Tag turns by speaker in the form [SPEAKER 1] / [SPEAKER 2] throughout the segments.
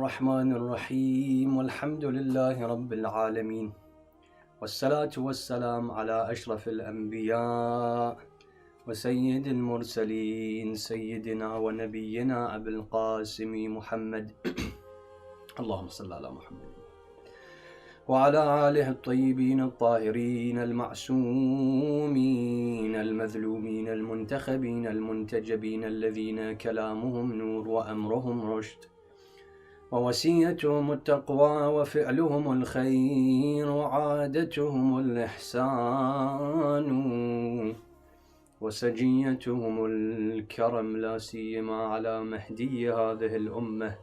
[SPEAKER 1] الرحمن الرحيم والحمد لله رب العالمين والصلاة والسلام على أشرف الأنبياء وسيد المرسلين سيدنا ونبينا أبي القاسم محمد اللهم صل على محمد وعلى آله الطيبين الطاهرين المعصومين المذلومين المنتخبين المنتجبين الذين كلامهم نور وأمرهم رشد ووصيتهم التقوى وفعلهم الخير وعادتهم الإحسان وسجيتهم الكرم لا سيما على مهدي هذه الأمة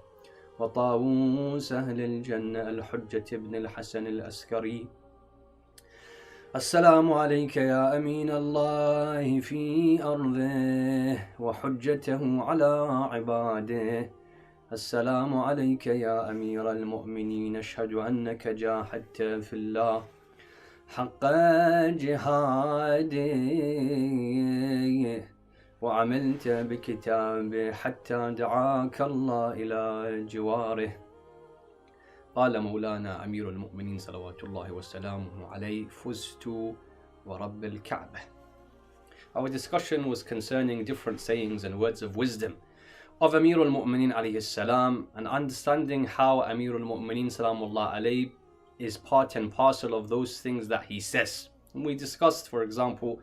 [SPEAKER 1] وطاووس أهل الجنة الحجة ابن الحسن الأسكري. السلام عليك يا أمين الله في أرضه وحجته على عباده. السلام عليك يا أمير المؤمنين، أشهد أنك جاهدت في الله حق جهاده وعملت بكتابه حتى دعاك الله إلى جواره. قال مولانا أمير المؤمنين صلوات الله وسلامه عليه: فزت ورب الكعبة. Our discussion was concerning different sayings and words of wisdom of Amir al-Mu'mineen alayhi salam, and understanding how Amir al-Mu'mineen salamullah alayhi is part and parcel of those things that he says. And we discussed, for example,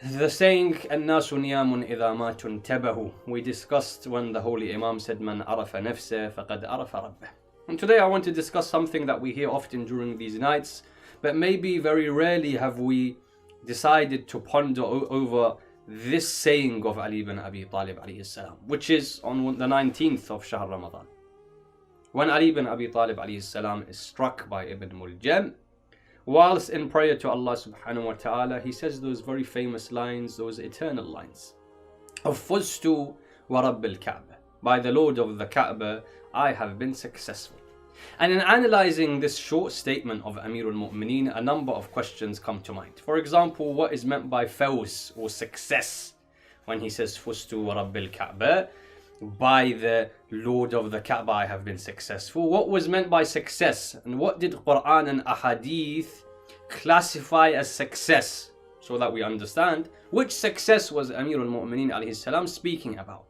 [SPEAKER 1] the saying الناس نيام إذا ماتوا انتبهوا. We discussed when the Holy Imam said من عرف نفسه فقد عرف ربه. And today I want to discuss something that we hear often during these nights, but maybe very rarely have we decided to ponder over this saying of Ali ibn Abi Talib alayhi salam, which is on the 19th of Shahr Ramadan, when Ali ibn Abi Talib alayhi salam is struck by Ibn Muljam. Whilst in prayer to Allah subhanahu wa ta'ala, he says those very famous lines, those eternal lines of Fuztu wa Rabbil Kaaba, by the Lord of the Kaaba, I have been successful. And in analyzing this short statement of Amir al-Mu'mineen, a number of questions come to mind. For example, what is meant by fawz or success when he says Fuztu wa Rabbil Kaaba, by the Lord of the Kaaba I have been successful? What was meant by success, and what did Quran and Ahadith classify as success, so that we understand which success was Amir al-Mu'mineen alayhi salam speaking about?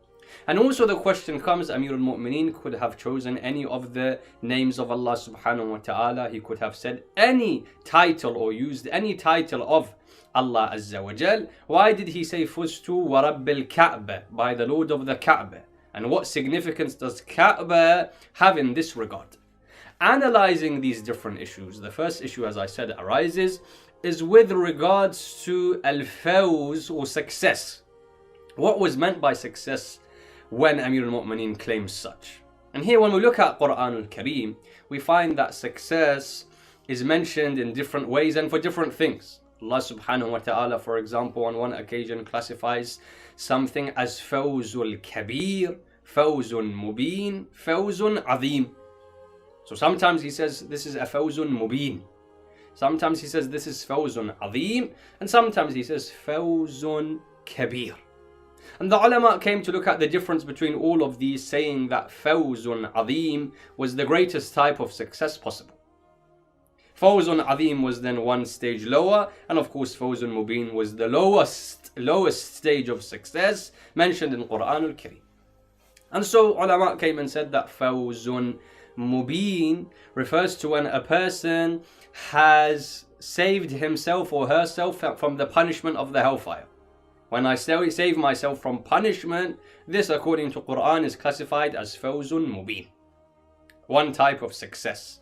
[SPEAKER 1] And also the question comes, Amir al-Mu'mineen could have chosen any of the names of Allah subhanahu wa ta'ala. He could have said any title or used any title of Allah Azza wa Jal. Why did he say Fuztu wa Rabbil Kaaba, by the Lord of the Kaaba? And what significance does Kaaba have in this regard? Analyzing these different issues, the first issue, as I said, arises is with regards to al-fawz or success. What was meant by success when Amir al-Mu'mineen claims such? And here when we look at Quran al-Kareem, we find that success is mentioned in different ways and for different things. Allah subhanahu wa ta'ala, for example, on one occasion classifies something as fawzul kabir, fawzun mubin, fawzun azim. So sometimes he says this is a fawzun mubin, sometimes he says this is fawzun azim, and sometimes he says fawzun kabir. And the ulama came to look at the difference between all of these, saying that fawzun azim was the greatest type of success possible. Fawzun azim was then one stage lower, and of course fawzun mubin was the lowest stage of success mentioned in Quran al-Kareem. And so ulama came and said that fawzun mubin refers to when a person has saved himself or herself from the punishment of the hellfire. When I save myself from punishment, this according to Quran is classified as fawzun mubin, one type of success.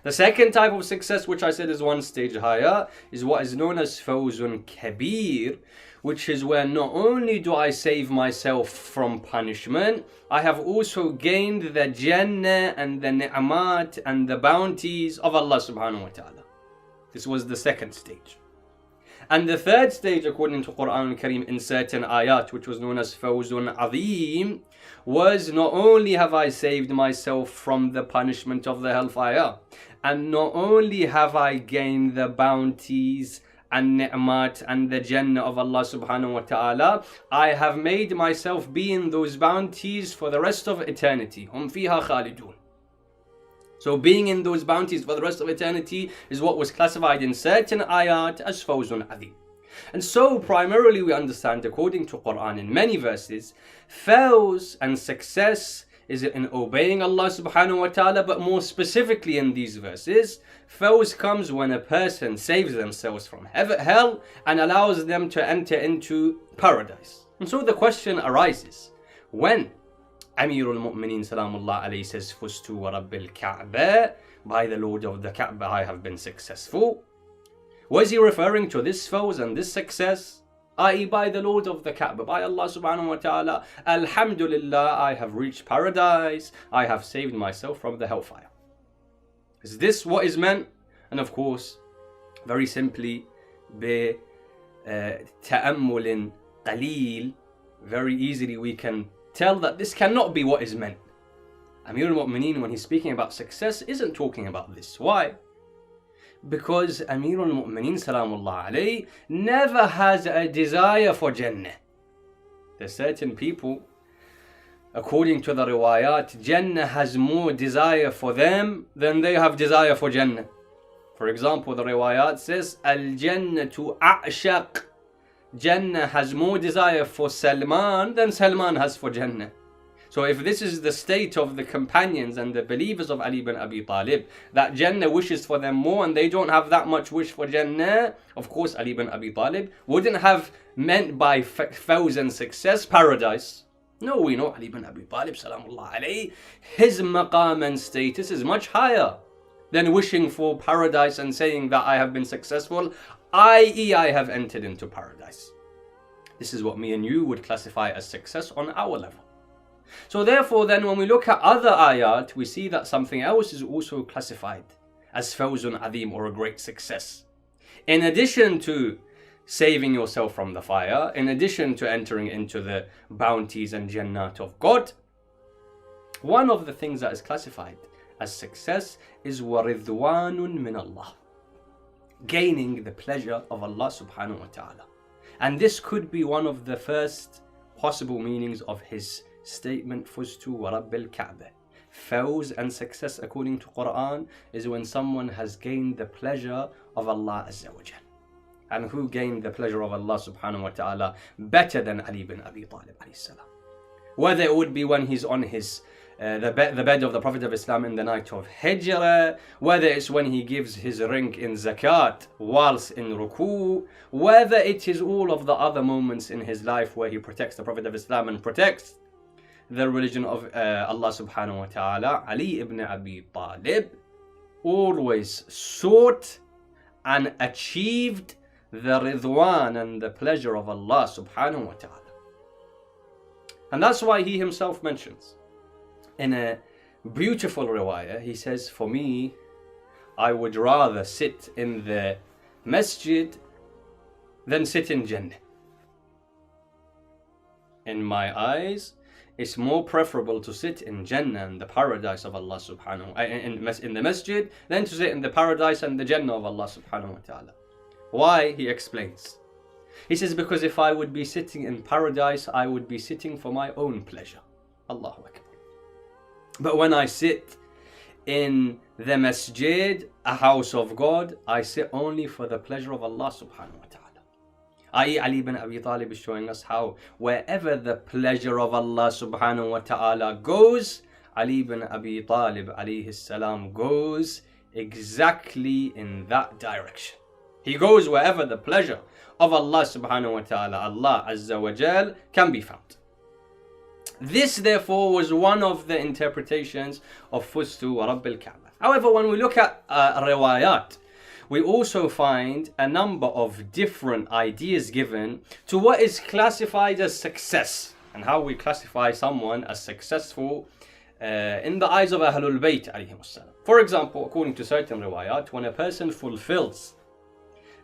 [SPEAKER 1] The second type of success, which I said is one stage higher, is what is known as fawzun kabir, which is where not only do I save myself from punishment, I have also gained the Jannah and the ni'amat and the bounties of Allah subhanahu wa ta'ala. This was the second stage. And the third stage, according to Quran al-Kareem in certain ayat, which was known as fawzun azim, was not only have I saved myself from the punishment of the hellfire, and not only have I gained the bounties and ni'mat and the Jannah of Allah subhanahu wa ta'ala, I have made myself be in those bounties for the rest of eternity. Hum fiha khalidun. So being in those bounties for the rest of eternity is what was classified in certain ayat as fawzun adhim. And so primarily we understand, according to Quran in many verses, fawz and success is in obeying Allah subhanahu wa ta'ala, but more specifically in these verses, fawz comes when a person saves themselves from hell and allows them to enter into paradise. And so the question arises, when Amirul Mu'mineen Salamullah alayhi says, Fustu wa Rabbil Ka'bah, by the Lord of the Ka'bah I have been successful, was he referring to this fawz and this success? I.e. by the Lord of the Ka'bah, by Allah subhanahu wa ta'ala, Alhamdulillah, I have reached paradise, I have saved myself from the hellfire. Is this what is meant? And of course, very simply, ta'ammulin qaleel, very easily we can tell that this cannot be what is meant. Amir al-Mu'mineen, when he's speaking about success, isn't talking about this. Why? Because Amir al-Mu'mineen Salamullah alayhi never has a desire for Jannah. There's certain people, according to the riwayat, Jannah has more desire for them than they have desire for Jannah. For example, the riwayat says, Al-Jannatu a'shaq. Jannah has more desire for Salman than Salman has for Jannah. So if this is the state of the companions and the believers of Ali ibn Abi Talib, that Jannah wishes for them more and they don't have that much wish for Jannah, of course Ali ibn Abi Talib wouldn't have meant by fawz and success paradise. No, we know Ali ibn Abi Talib salamullah alayhi, his maqam and status is much higher than wishing for paradise and saying that I have been successful, i.e. I have entered into paradise. This is what me and you would classify as success on our level. So therefore then when we look at other ayat, we see that something else is also classified as fawzun adhim, or a great success. In addition to saving yourself from the fire, in addition to entering into the bounties and jannat of God, one of the things that is classified as success is waridwanun min Allah, gaining the pleasure of Allah subhanahu wa ta'ala. And this could be one of the first possible meanings of his statement, Fustu wa Rabbil Ka'bah. Fawz and success according to Quran is when someone has gained the pleasure of Allah Azza wa Jal. And who gained the pleasure of Allah subhanahu wa ta'ala better than Ali ibn Abi Talib alayhi salam? Whether it would be when he's on his the bed of the Prophet of Islam in the night of Hijrah, whether it's when he gives his ring in zakat whilst in ruku, whether it is all of the other moments in his life where he protects the Prophet of Islam and protects the religion of Allah subhanahu wa ta'ala, Ali ibn Abi Talib always sought and achieved the ridwan and the pleasure of Allah subhanahu wa ta'ala. And that's why he himself mentions in a beautiful riwayah, he says, for me, I would rather sit in the masjid than sit in Jannah. In my eyes, it's more preferable to sit in Jannah and the paradise of Allah subhanahu wa ta'ala, in the masjid, than to sit in the paradise and the Jannah of Allah subhanahu wa ta'ala. Why? He explains. He says, because if I would be sitting in paradise, I would be sitting for my own pleasure. Allahu Akbar. But when I sit in the masjid, a house of God, I sit only for the pleasure of Allah subhanahu wa ta'ala. I.e. Ali ibn Abi Talib is showing us how wherever the pleasure of Allah subhanahu wa ta'ala goes, Ali ibn Abi Talib alayhi salam goes exactly in that direction. He goes wherever the pleasure of Allah subhanahu wa ta'ala, Allah Azza wa Jal, can be found. This therefore was one of the interpretations of Fustu wa Rabbil Ka'bah. However, when we look at riwayat, we also find a number of different ideas given to what is classified as success, and how we classify someone as successful in the eyes of Ahlul Bayt alayhimus salam. For example, according to certain riwayat, when a person fulfills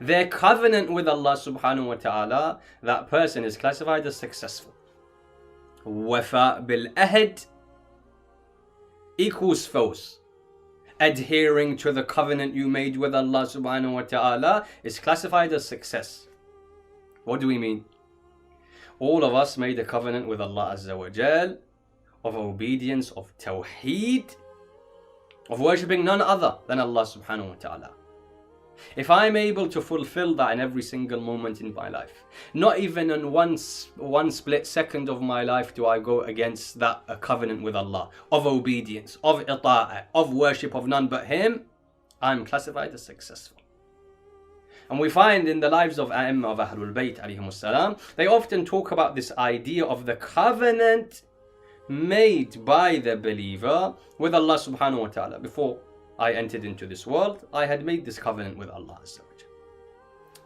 [SPEAKER 1] their covenant with Allah subhanahu wa ta'ala, that person is classified as successful. Wafa bil ahd equals fawz. adhering to the covenant you made with Allah subhanahu wa ta'ala is classified as success. What do we mean? All of us made a covenant with Allah Azza wa Jal of obedience, of tawheed, of worshipping none other than Allah subhanahu wa ta'ala. If I'm able to fulfill that in every single moment in my life, not even in one split second of my life do I go against that covenant with Allah of obedience, of ita'ah, of worship of none but Him, I'm classified as successful. And we find in the lives of A'imma of Ahlul Bayt alayhimus salam, they often talk about this idea of the covenant made by the believer with Allah subhanahu wa ta'ala. Before I entered into this world, I had made this covenant with Allah Azza wa Jal.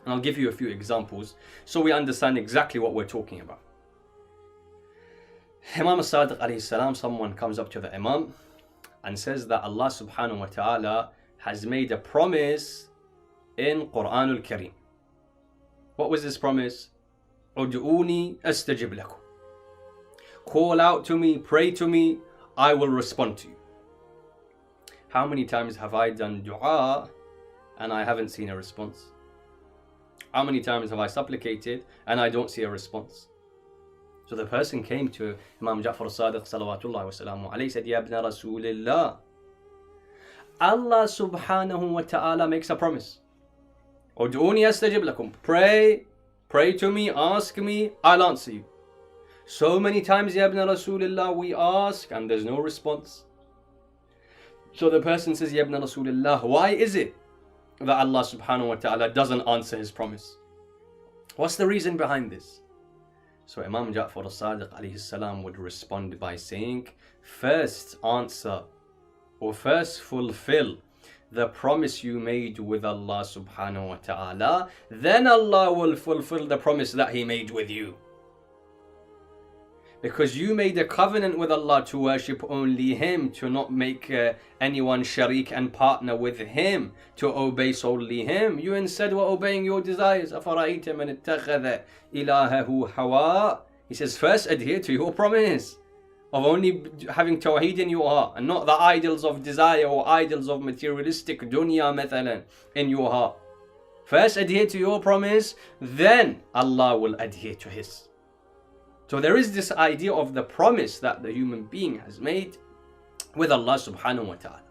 [SPEAKER 1] And I'll give you a few examples so we understand exactly what we're talking about. Imam as-Sadiq alayhi salam, someone comes up to the Imam and says that Allah subhanahu wa ta'ala has made a promise in Quran al-Kareem. What was this promise? Ud'uni astajib lakum. Call out to me, pray to me, I will respond to you. How many times have I done dua and I haven't seen a response? How many times have I supplicated and I don't see a response? So the person came to Imam Ja'far as-Sadiq salawatullahi wa salamu alayhi, said, Ya ibn Rasulillah, Allah subhanahu wa ta'ala makes a promise. Ud'uni astajib lakum. Pray to me, ask me, I'll answer you. So many times, Ya ibn Rasulillah, we ask and there's no response. So the person says, Ya ibn Rasulillah, why is it that Allah subhanahu wa ta'ala doesn't answer His promise? What's the reason behind this? So Imam Ja'far as-Sadiq alayhi salam would respond by saying, first answer or first fulfill the promise you made with Allah subhanahu wa ta'ala, then Allah will fulfill the promise that He made with you. Because you made a covenant with Allah to worship only Him, to not make anyone sharik and partner with Him, to obey solely Him. You instead were obeying your desires. أَفَرَأَيْتَ مَنِ اتَّخَذَ إِلَهَهُ هَوَاءَ. He says, first adhere to your promise of only having tawheed in your heart and not the idols of desire or idols of materialistic dunya mathalan in your heart. First adhere to your promise, then Allah will adhere to His. So there is this idea of the promise that the human being has made with Allah subhanahu wa ta'ala.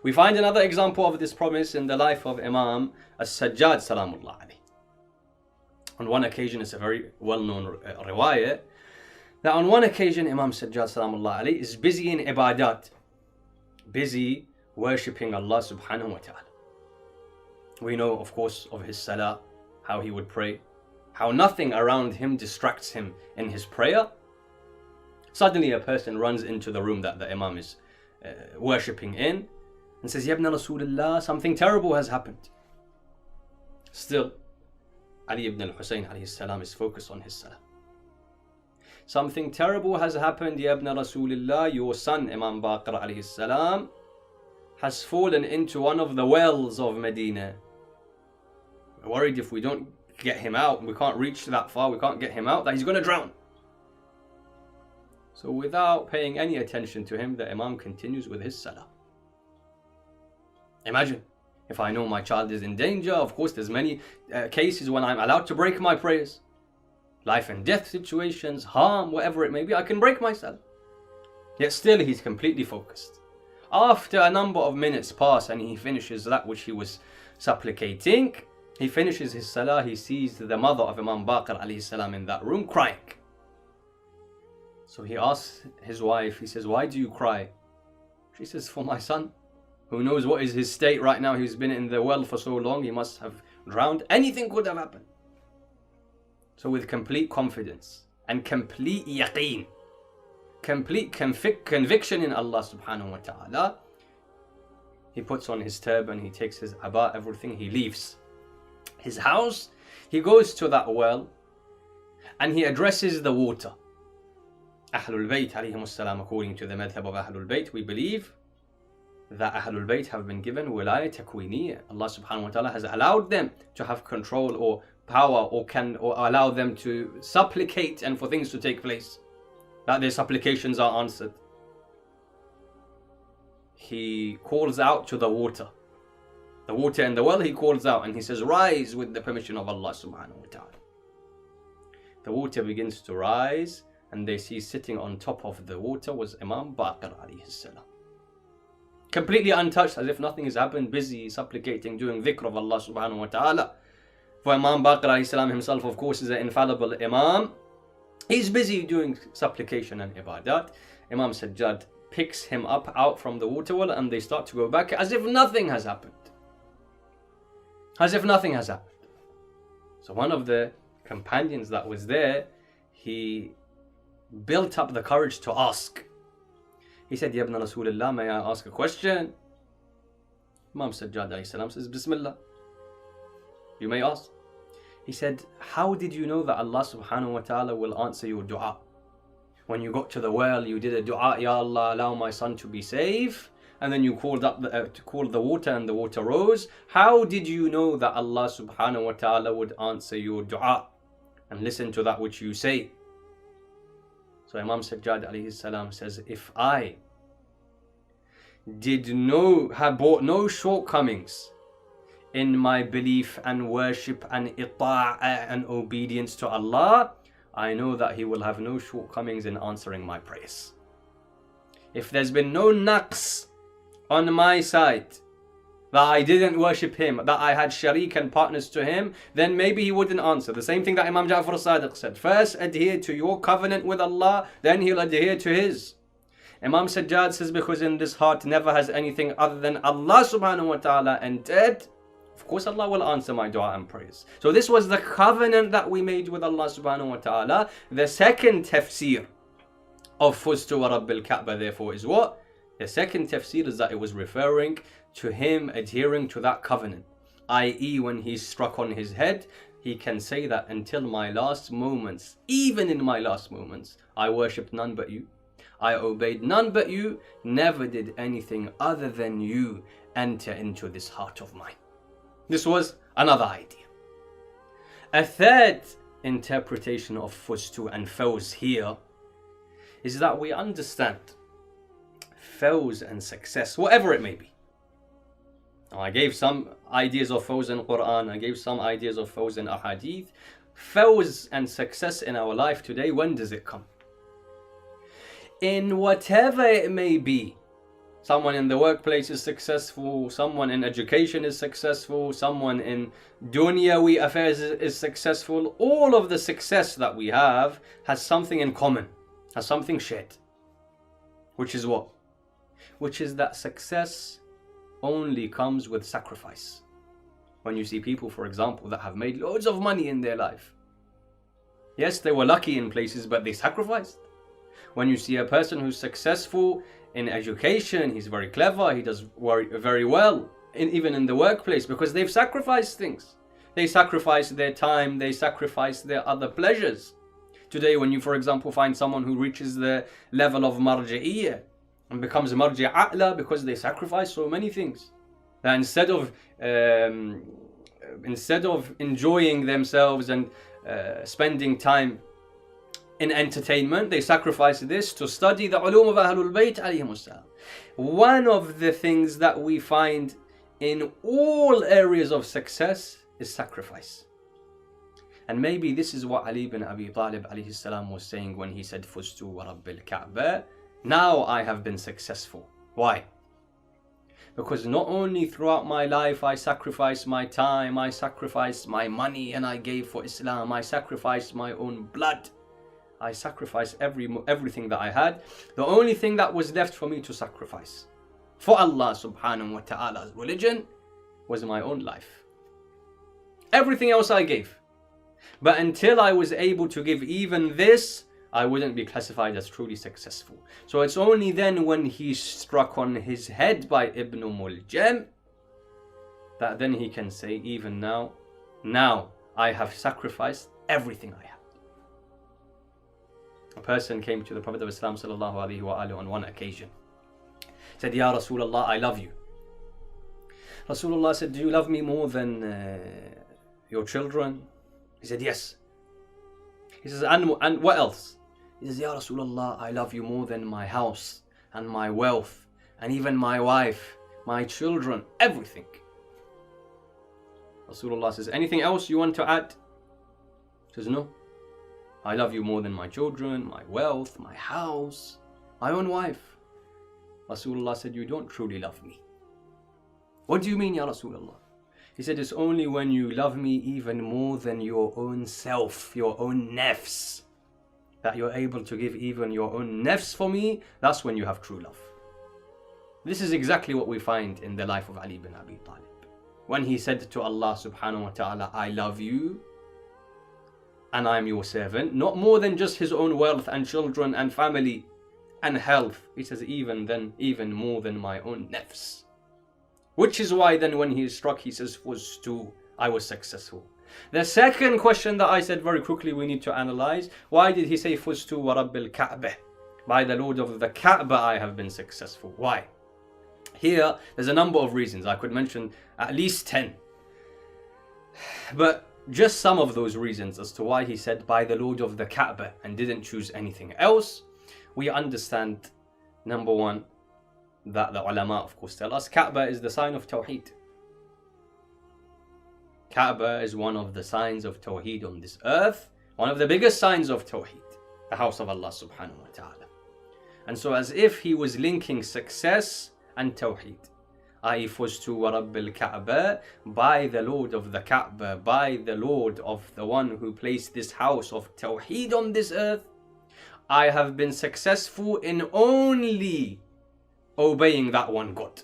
[SPEAKER 1] We find another example of this promise in the life of Imam as-Sajjad salamullah alayhi. On one occasion, it's a very well-known riwayah, that on one occasion Imam Sajjad salamullah alayhi is busy in ibadat, busy worshipping Allah subhanahu wa ta'ala. We know, of course, of his salah, how he would pray, how nothing around him distracts him in his prayer. Suddenly a person runs into the room that the Imam is worshipping in and says, Ya ibn Rasulullah, something terrible has happened. Still, Ali ibn al-Husayn alayhi salam is focused on his salah. Something terrible has happened, Ya ibn Rasulullah, your son Imam Baqir alayhi salam has fallen into one of the wells of Medina. We're worried if we don't get him out, we can't reach that far, we can't get him out, that he's going to drown. So without paying any attention to him, the Imam continues with his salah. Imagine, if I know my child is in danger, of course there's many cases when I'm allowed to break my prayers. Life and death situations, harm, whatever it may be, I can break my salah. Yet still he's completely focused. After a number of minutes pass and he finishes that which he was supplicating, he finishes his salah, he sees the mother of Imam Baqir alayhi salam in that room crying. So he asks his wife, he says, why do you cry? She says, for my son. Who knows what is his state right now? He's been in the well for so long, he must have drowned. Anything could have happened. So with complete confidence and complete yaqeen, complete conviction in Allah subhanahu wa ta'ala, he puts on his turban, he takes his aba, everything, he leaves his house, he goes to that well and he addresses the water. Ahlul Bayt alayhimus salam, according to the madhab of Ahlul Bayt, we believe that Ahlul Bayt have been given wilayah takwiniyya. Allah subhanahu wa ta'ala has allowed them to have control or power or allow them to supplicate and for things to take place, that their supplications are answered. he calls out to the water. The water in the well, he calls out and he says, rise with the permission of Allah subhanahu wa ta'ala. The water begins to rise, and they see sitting on top of the water was Imam Baqir alayhi salam. Completely untouched, as if nothing has happened, busy, supplicating, doing dhikr of Allah subhanahu wa ta'ala. For Imam Baqir alayhi salam himself, of course, is an infallible Imam. He's busy doing supplication and ibadat. Imam Sajjad picks him up out from the water well, and they start to go back as if nothing has happened. As if nothing has happened. So one of the companions that was there, he built up the courage to ask. He said, Ya ibn Rasulullah, may I ask a question? Imam Sajjad alayhi salam says, Bismillah, you may ask. He said, how did you know that Allah subhanahu wa ta'ala will answer your dua? When you got to the well, you did a dua, Ya Allah, allow my son to be safe. And then you called up to call the water, and the water rose. How did you know that Allah subhanahu wa ta'ala would answer your dua and listen to that which you say? So Imam Sajjad alayhi salam says, if I have brought no shortcomings in my belief and worship and ita'ah and obedience to Allah, I know that He will have no shortcomings in answering my prayers. If there's been no naqs on my side, that I didn't worship Him, that I had sharik and partners to Him, then maybe He wouldn't answer. The same thing that Imam Ja'far as-Sadiq said. First adhere to your covenant with Allah, then He'll adhere to His. Imam Sajjad says, because in this heart never has anything other than Allah subhanahu wa ta'ala entered, of course Allah will answer my dua and prayers. So this was the covenant that we made with Allah subhanahu wa ta'ala. The second tafsir of Fuztu wa Rabbil Kaaba therefore is what? The second tafsir is that it was referring to him adhering to that covenant. I.e. when he's struck on his head, he can say that until my last moments, even in my last moments, I worshipped none but you. I obeyed none but you, never did anything other than you enter into this heart of mine. This was another idea. A third interpretation of Fuztu and Fawz here is that we understand Fawz and success, whatever it may be. Now, I gave some ideas of Fawz in Quran, I gave some ideas of Fawz in Ahadith. Fawz and success in our life today, when does it come? In whatever it may be. Someone in the workplace is successful, someone in education is successful, someone in dunyawi affairs is successful. All of the success that we have has something in common, has something shared. Which is what? Which is that success only comes with sacrifice. When you see people, for example, that have made loads of money in their life. Yes, they were lucky in places, but they sacrificed. When you see a person who's successful in education, he's very clever, he does very well, even in the workplace, because they've sacrificed things. They sacrifice their time, they sacrifice their other pleasures. Today, when you, for example, find someone who reaches the level of marji'iyya and becomes marji' a'la because they sacrifice so many things, that instead of enjoying themselves and spending time in entertainment, they sacrifice this to study the ulum of Ahlul Bayt alayhimus salam. One of the things that we find in all areas of success is sacrifice. And maybe this is what Ali ibn Abi Talib alayhi salam was saying when he said, Fuztu wa Rabbil Kaaba, now I have been successful. Why? Because not only throughout my life I sacrificed my time, I sacrificed my money and I gave for Islam, I sacrificed my own blood, I sacrificed everything that I had. The only thing that was left for me to sacrifice for Allah subhanahu wa ta'ala's religion was my own life. Everything else I gave. But until I was able to give even this, I wouldn't be classified as truly successful. So it's only then when he's struck on his head by Ibn Muljam that then he can say, even now I have sacrificed everything I have. A person came to the Prophet of Islam sallallahu alaihi wasallam on one occasion. Said, Ya Rasulullah, I love you. Rasulullah said, do you love me more than your children? He said, yes. He says, and what else? He says, Ya Rasulullah, I love you more than my house and my wealth and even my wife, my children, everything. Rasulullah says, anything else you want to add? He says, no. I love you more than my children, my wealth, my house, my own wife. Rasulullah said, you don't truly love me. What do you mean, Ya Rasulullah? He said, it's only when you love me even more than your own self, your own nafs, that you're able to give even your own nafs for me. That's when you have true love. This is exactly what we find in the life of Ali bin Abi Talib. When he said to Allah subhanahu wa ta'ala, I love you and I am your servant, not more than just his own wealth and children and family and health. He says, even more than my own nafs. Which is why then when he is struck, he says, Fuztu, I was successful. The second question that I said very quickly we need to analyze, why did he say Fuztu wa Rabbil Ka'bah? By the Lord of the Kaaba I have been successful. Why? Here, there's a number of reasons. I could mention at least 10. But just some of those reasons as to why he said by the Lord of the Kaaba and didn't choose anything else. We understand, number one, that the ulama of course tell us Kaaba is the sign of Tawheed. Kaaba is one of the signs of Tawheed on this earth. One of the biggest signs of Tawheed. The house of Allah subhanahu wa ta'ala. And so as if he was linking success and Tawheed. I Fuztu wa Rabbil Ka'ba, by the Lord of the Kaaba, by the Lord of the one who placed this house of Tawheed on this earth, I have been successful in only obeying that one God.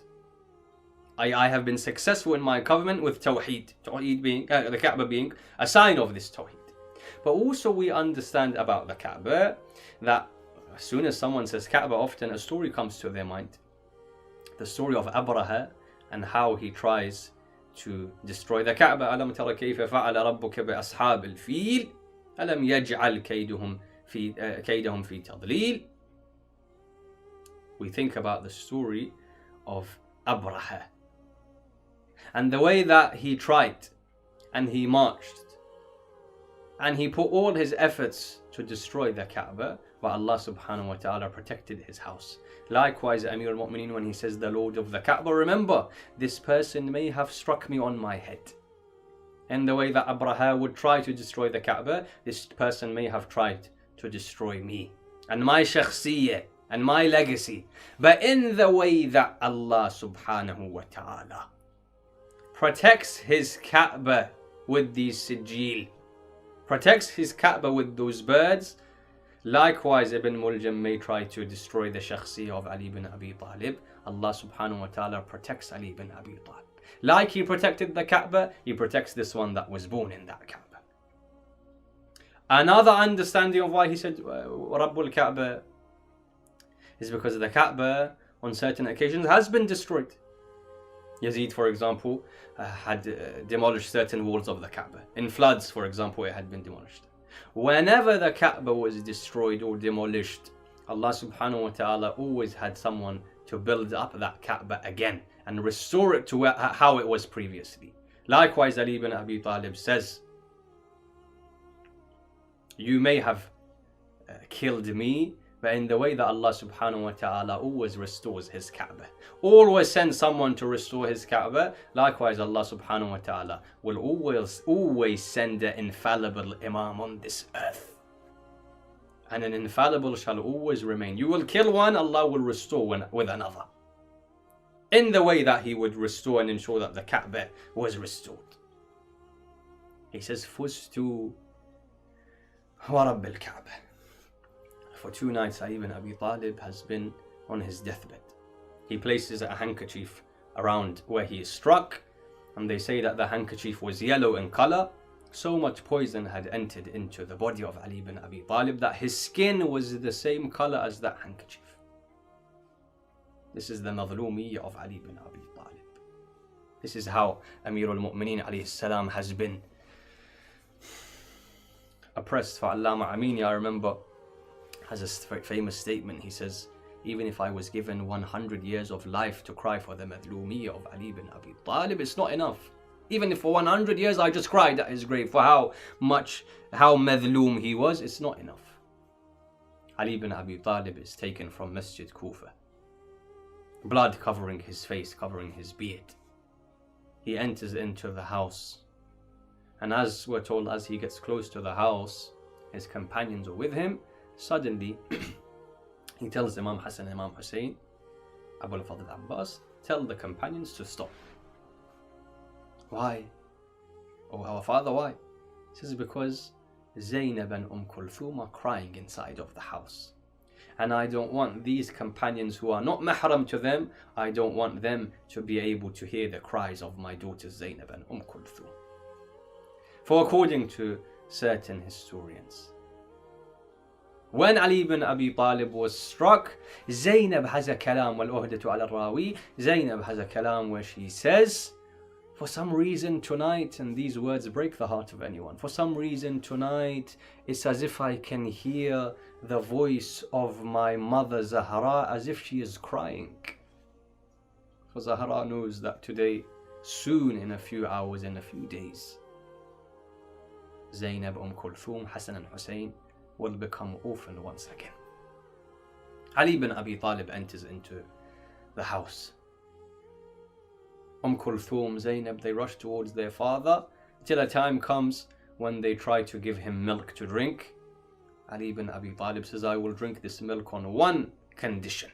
[SPEAKER 1] I have been successful in my covenant with Tawheed. Tawheed being, the Kaaba being a sign of this Tawheed. But also we understand about the Kaaba that as soon as someone says Kaaba, often a story comes to their mind. The story of Abraha and how he tries to destroy the Kaaba. أَلَمْ تَرَ كَيْفَ فَعَلَ رَبُّكَ بِأَصْحَابِ الْفِيلِ أَلَمْ يَجْعَلْ كَيْدَهُمْ فِي تَضْلِيلٍ. We think about the story of Abraha and the way that he tried and he marched and he put all his efforts to destroy the Kaaba, but Allah subhanahu wa ta'ala protected his house. Likewise, Amir al-Mu'mineen, when he says the Lord of the Kaaba, remember, this person may have struck me on my head. In the way that Abraha would try to destroy the Kaaba, this person may have tried to destroy me and my shakhsiyyah and my legacy. But in the way that Allah subhanahu wa ta'ala protects his Kaaba with these sijil, protects his Kaaba with those birds, likewise Ibn Muljam may try to destroy the shakhsiyyah of Ali bin Abi Talib. Allah subhanahu wa ta'ala protects Ali bin Abi Talib. Like he protected the Kaaba, he protects this one that was born in that Kaaba. Another understanding of why he said Rabbul Kaaba is because the Kaaba on certain occasions has been destroyed. Yazid, for example, had demolished certain walls of the Kaaba. In floods, for example, it had been demolished. Whenever the Kaaba was destroyed or demolished, Allah subhanahu wa ta'ala always had someone to build up that Kaaba again and restore it to how it was previously. Likewise, Ali ibn Abi Talib says, you may have killed me, but in the way that Allah subhanahu wa ta'ala always restores his Kaaba, always sends someone to restore his Kaaba. Likewise, Allah subhanahu wa ta'ala will always send an infallible Imam on this earth. And an infallible shall always remain. You will kill one, Allah will restore one with another. In the way that he would restore and ensure that the Kaaba was restored. He says, Fuztu wa Rabbil Kaaba. For 2 nights, Ali ibn Abi Talib has been on his deathbed. He places a handkerchief around where he is struck, and they say that the handkerchief was yellow in color. So much poison had entered into the body of Ali ibn Abi Talib that his skin was the same color as that handkerchief. This is the Madhlumiyya of Ali ibn Abi Talib. This is how Amir al-Mu'mineen alayhi salam has been oppressed. For Allama Amini, I remember, has a famous statement. He says, even if I was given 100 years of life to cry for the Madhlumiyya of Ali ibn Abi Talib, it's not enough. Even if for 100 years I just cried at his grave for how madhloom he was, it's not enough. Ali ibn Abi Talib is taken from Masjid Kufa. blood covering his face, covering his beard. He enters into the house, and as we're told, as he gets close to the house, his companions are with him. Suddenly, he tells Imam Hassan and Imam Hussein, Abu al-Fadl Abbas, tell the companions to stop. Why? Oh, our father, why? He says, because Zainab and Kulthum are crying inside of the house. And I don't want these companions who are not mahram to them, I don't want them to be able to hear the cries of my daughters Zainab and Kulthum. For according to certain historians, when Ali ibn Abi Talib was struck, Zainab has a kalam, wal-uhdatu ala rawi, Zainab has a kalam where she says, for some reason tonight, and these words break the heart of anyone, for some reason tonight, it's as if I can hear the voice of my mother Zahra as if she is crying. For Zahra knows that today, soon, in a few hours, in a few days, Zainab, Kulthum, Hassan and Hussein will become orphaned once again. Ali ibn Abi Talib enters into the house. Kulthum, Zainab, they rush towards their father till a time comes when they try to give him milk to drink. Ali ibn Abi Talib says, I will drink this milk on one condition.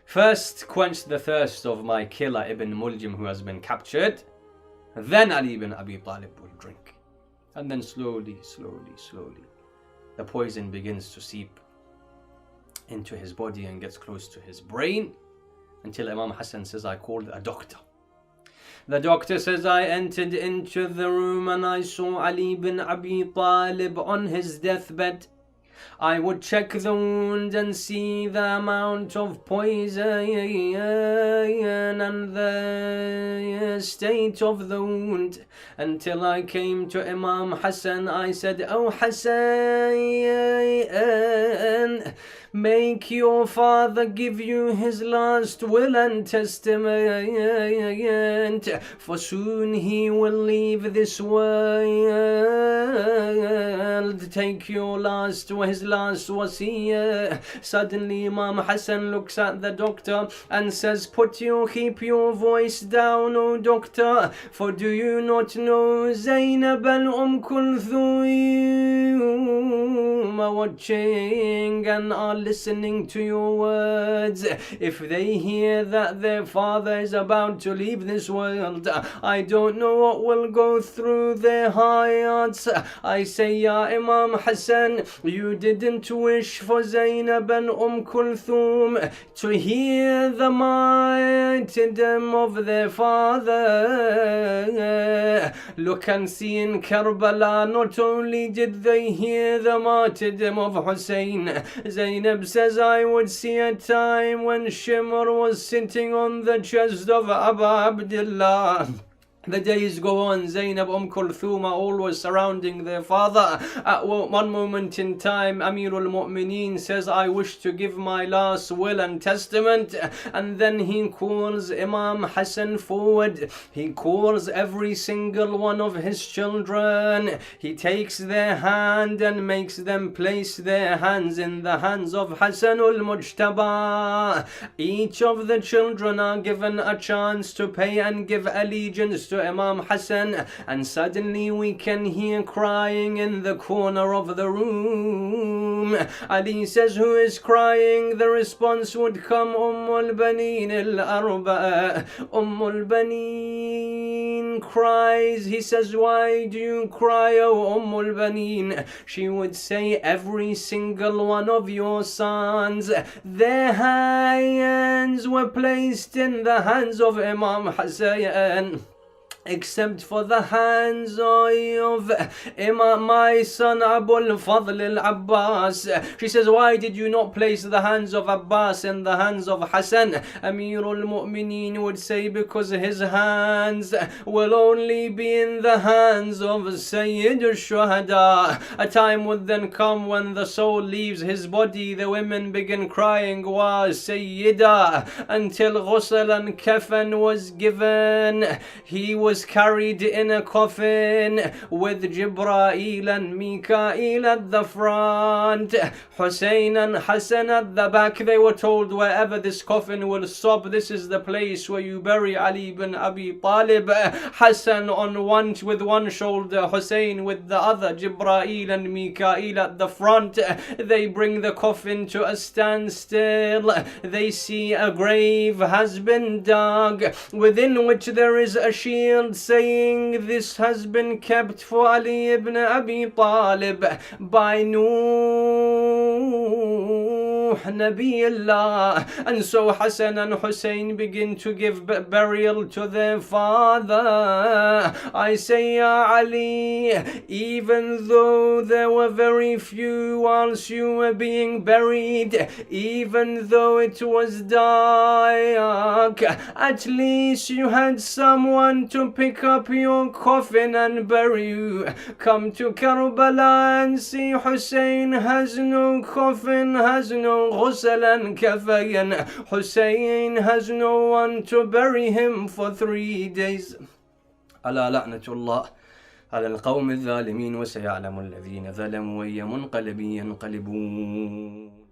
[SPEAKER 1] First, quench the thirst of my killer Ibn Muljim who has been captured. Then Ali ibn Abi Talib will drink. And then slowly, the poison begins to seep into his body and gets close to his brain, until Imam Hassan says, I called a doctor. The doctor says, I entered into the room and I saw Ali ibn Abi Talib on his deathbed. I would check the wound and see the amount of poison and the state of the wound. Until I came to Imam Hassan, I said, Oh Hassan, make your father give you his last will and testament, for soon he will leave this world. Take his last wasiyah. Suddenly Imam Hassan looks at the doctor and says, keep your voice down, O doctor, for do you not know Zainab and Kulthum are watching and are listening to your words. If they hear that their father is about to leave this world, I don't know what will go through their hearts. I say, Ya Imam Hassan, you didn't wish for Zainab and Kulthum to hear the martyrdom of their father. Look and see in Karbala, not only did they hear the martyrdom of Hussein, Zainab says, I would see a time when Shimr was sitting on the chest of Abu Abdullah. The days go on, Zainab, Kulthum are always surrounding their father. At one moment in time, Amirul Mu'mineen says, I wish to give my last will and testament. And then he calls Imam Hassan forward. He calls every single one of his children. He takes their hand and makes them place their hands in the hands of Hassanul Mujtaba. Each of the children are given a chance to pay and give allegiance to Imam Hassan, and suddenly we can hear crying in the corner of the room. Ali says, who is crying? The response would come, al-Baneen al-Arba'a. al-Baneen cries. He says, why do you cry, O al-Baneen? She would say, every single one of your sons, their hands were placed in the hands of Imam Hassan, except for the hands of my son Abu al-Fadl al-Abbas. She says, why did you not place the hands of Abbas in the hands of Hassan? Amirul Mu'mineen would say, because his hands will only be in the hands of Sayyid al-Shuhada. A time would then come when the soul leaves his body, the women begin crying, Wa Sayyida, until ghusl and kafan was given. He was was carried in a coffin with Jibreel and Mikael at the front, Hussein and Hassan at the back. They were told, wherever this coffin will stop, this is the place where you bury Ali ibn Abi Talib. Hassan with one shoulder, Hussein with the other, Jibreel and Mikael at the front. They bring the coffin to a standstill. They see a grave has been dug, within which there is a shield saying, this has been kept for Ali ibn Abi Talib by Nabiullah. And so Hassan and Hussein begin to give burial to their father. I say, Ya Ali, even though there were very few whilst you were being buried, even though it was dark, at least you had someone to pick up your coffin and bury you. Come to Karbala and see Hussein has no coffin, has no ghusl and kafayan. Hussein has no one to bury him for 3 days. ألا لعنة الله على القوم الظالمين وسيعلم الذين ظلموا أي منقلب ينقلبون.